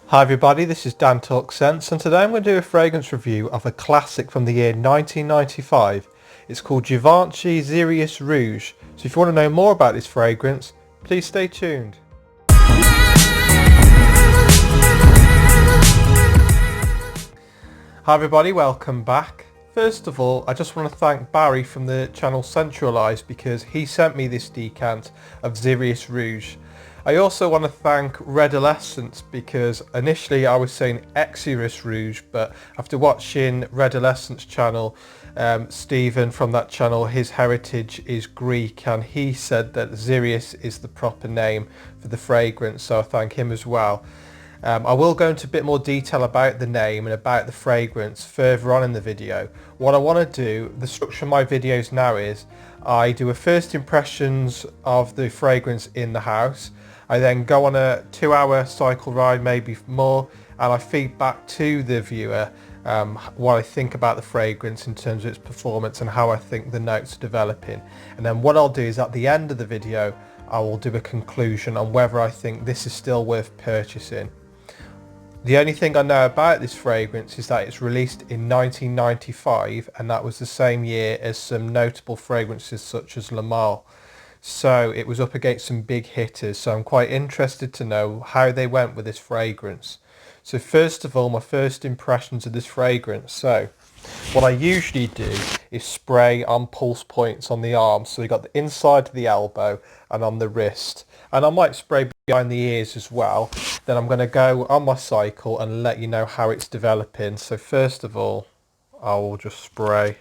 Hi everybody, this is Dan Talk Sense, and today I'm going to do a fragrance review of a classic from the year 1995. It's called Givenchy Xeyrus Rouge. So if you want to know more about this fragrance, please stay tuned. Hi everybody, welcome back. First of all, I just want to thank Barry from the channel Centralised because he sent me this decant of Xeyrus Rouge. I also want to thank Redolescence because initially I was saying Xeyrus Rouge, but after watching Redolescence channel, Stephen from that channel, his heritage is Greek, and he said that Xeryus is the proper name for the fragrance, so I thank him as well. I will go into a bit more detail about the name and about the fragrance further on in the video. What I want to do, the structure of my videos now is, I do a first impressions of the fragrance in the house. I then go on a 2-hour cycle ride, maybe more, and I feed back to the viewer what I think about the fragrance in terms of its performance and how I think the notes are developing. And then what I'll do is at the end of the video, I will do a conclusion on whether I think this is still worth purchasing. The only thing I know about this fragrance is that it's released in 1995, and that was the same year as some notable fragrances such as Le Male. So it was up against some big hitters, so I'm quite interested to know how they went with this fragrance. So first of all, my first impressions of this fragrance. So what I usually do is spray on pulse points on the arm, so you got the inside of the elbow and on the wrist, and I might spray behind the ears as well. Then I'm going to go on my cycle and let you know how it's developing. So first of all, I will just spray.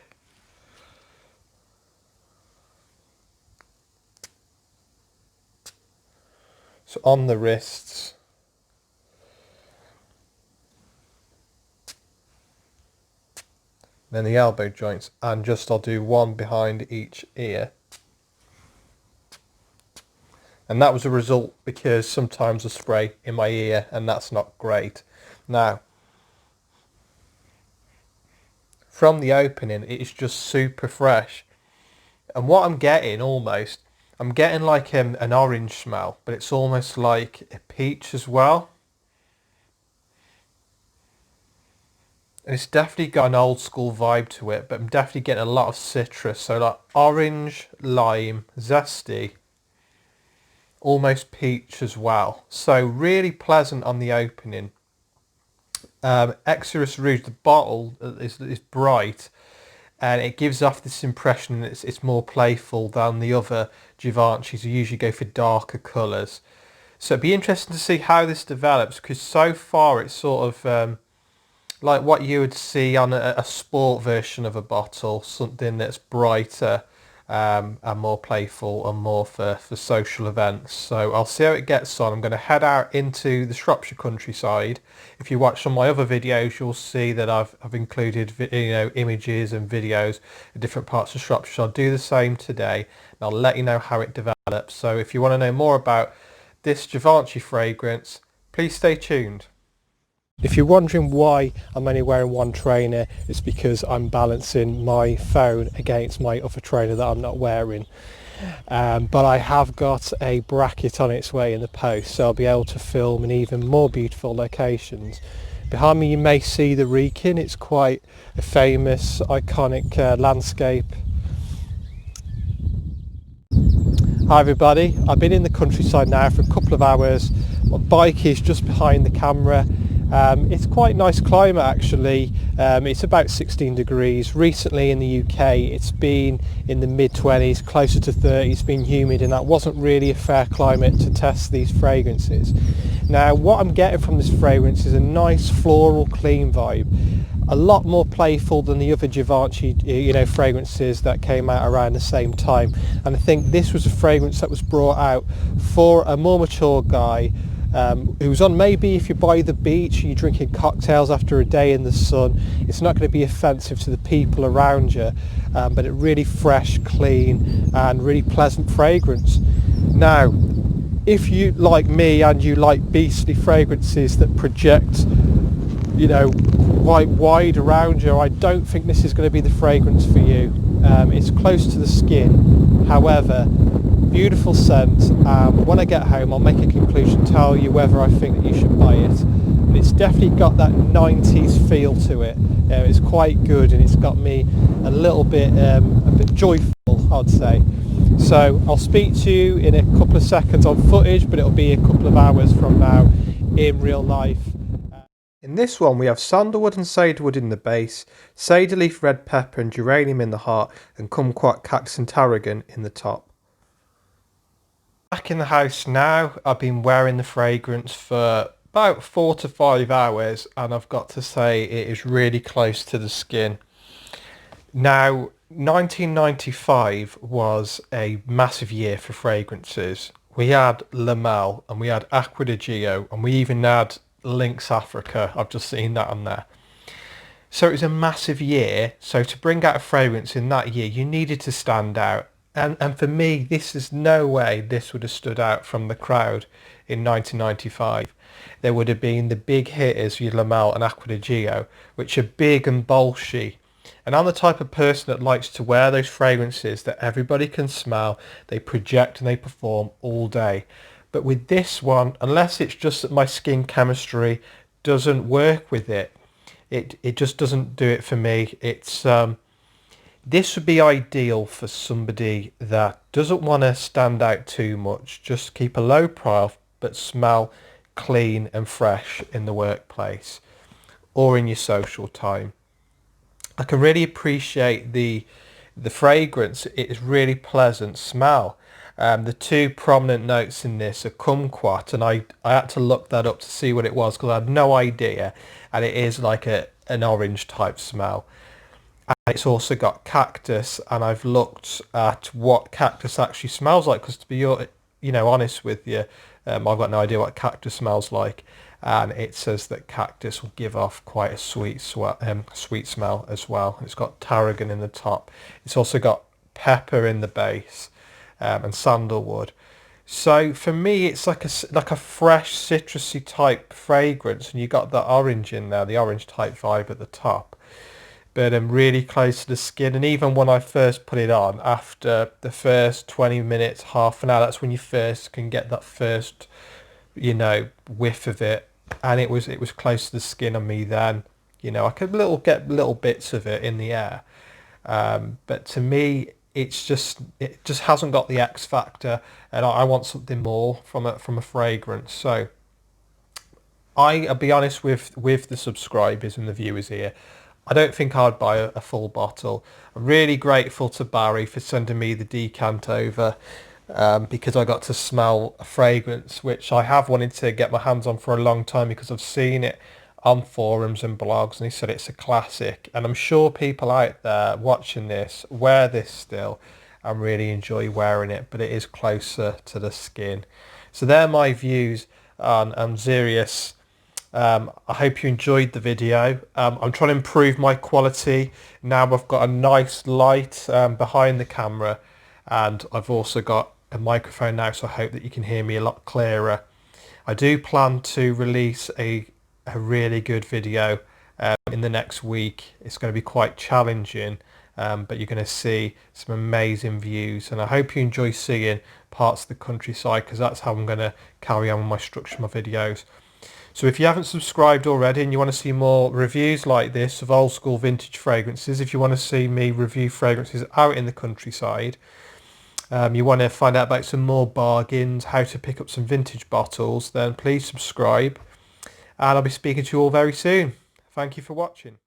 So on the wrists, then the elbow joints, and just I'll do one behind each ear. And that was a result because sometimes I spray in my ear and that's not great. Now, from the opening, it is just super fresh. And what I'm getting almost, I'm getting like an orange smell, but it's almost like a peach as well. And it's definitely got an old school vibe to it, but I'm definitely getting a lot of citrus. So like orange, lime, zesty, almost peach as well. So really pleasant on the opening. Xeyrus Rouge, the bottle is bright, and it gives off this impression that it's more playful than the other Givenchys who usually go for darker colours. So it'd be interesting to see how this develops, because so far it's sort of like what you would see on a sport version of a bottle, something that's brighter and more playful and more for social events. So I'll see how it gets on. I'm going to head out into the Shropshire countryside. If you watch some of my other videos, you'll see that I've included images and videos of different parts of Shropshire. So I'll do the same today, and I'll let you know how it develops. So if you want to know more about this Givenchy fragrance, please stay tuned. If you're wondering why I'm only wearing one trainer, it's because I'm balancing my phone against my other trainer that I'm not wearing. But I have got a bracket on its way in the post, so I'll be able to film in even more beautiful locations. Behind me you may see the Wrekin. It's quite a famous, iconic landscape. Hi everybody, I've been in the countryside now for a couple of hours. My bike is just behind the camera. It's quite a nice climate actually. It's about 16 degrees. Recently in the UK it's been in the mid-20s, closer to 30. It's been humid, and that wasn't really a fair climate to test these fragrances. Now what I'm getting from this fragrance is a nice floral clean vibe, a lot more playful than the other Givenchy fragrances that came out around the same time. And I think this was a fragrance that was brought out for a more mature guy who's on, maybe if you're by the beach, you're drinking cocktails after a day in the sun, it's not going to be offensive to the people around you, but a really fresh, clean and really pleasant fragrance. Now, if you like me and you like beastly fragrances that project quite wide around you, I don't think this is going to be the fragrance for you. It's close to the skin, however beautiful scent. When I get home I'll make a conclusion, tell you whether I think that you should buy it. it's definitely got that 90s feel to it. It's quite good, and it's got me a bit joyful, I'd say. So I'll speak to you in a couple of seconds on footage, but it'll be a couple of hours from now in real life. In this one we have sandalwood and cedarwood in the base, cedar leaf, red pepper and geranium in the heart, and kumquat, cactus and tarragon in the top. Back in the house now. I've been wearing the fragrance for about 4 to 5 hours, and I've got to say it is really close to the skin. Now, 1995 was a massive year for fragrances. We had La Mel and we had Acqua di Gio, and we even had Lynx Africa. I've just seen that on there. So it was a massive year. So to bring out a fragrance in that year, you needed to stand out. And for me, this is no way this would have stood out from the crowd in 1995. There would have been the big hitters, La Mel and Acqua di Gio, which are big and bolshy. And I'm the type of person that likes to wear those fragrances that everybody can smell, they project and they perform all day. But with this one, unless it's just that my skin chemistry doesn't work with it, it just doesn't do it for me. It's this would be ideal for somebody that doesn't want to stand out too much, just keep a low profile but smell clean and fresh in the workplace or in your social time. I can really appreciate the fragrance. It is really pleasant smell. The two prominent notes in this are kumquat, and I had to look that up to see what it was because I had no idea, and it is like an orange type smell. And it's also got cactus, and I've looked at what cactus actually smells like because, to be honest with you, I've got no idea what cactus smells like, and it says that cactus will give off quite a sweet smell as well. It's got tarragon in the top. It's also got pepper in the base, and sandalwood. So for me, it's like a fresh citrusy type fragrance, and you got the orange in there, the orange type vibe at the top. But I'm really close to the skin, and even when I first put it on, after the first 20 minutes, half an hour, that's when you first can get that first, whiff of it, and it was close to the skin on me then. I could get little bits of it in the air, but to me, it just hasn't got the X factor, and I want something more from a fragrance. So I'll be honest with the subscribers and the viewers here. I don't think I'd buy a full bottle. I'm really grateful to Barry for sending me the decant over, because I got to smell a fragrance which I have wanted to get my hands on for a long time because I've seen it on forums and blogs, and he said it's a classic, and I'm sure people out there watching this wear this still and really enjoy wearing it, but it is closer to the skin. So they're my views on Xeyrus. I hope you enjoyed the video. I'm trying to improve my quality now. I've got a nice light behind the camera, and I've also got a microphone now, so I hope that you can hear me a lot clearer. I do plan to release a really good video in the next week. It's going to be quite challenging, but you're going to see some amazing views, and I hope you enjoy seeing parts of the countryside, because that's how I'm going to carry on with my structure of my videos. So if you haven't subscribed already and you want to see more reviews like this of old school vintage fragrances, if you want to see me review fragrances out in the countryside, you want to find out about some more bargains, how to pick up some vintage bottles, then please subscribe, and I'll be speaking to you all very soon. Thank you for watching.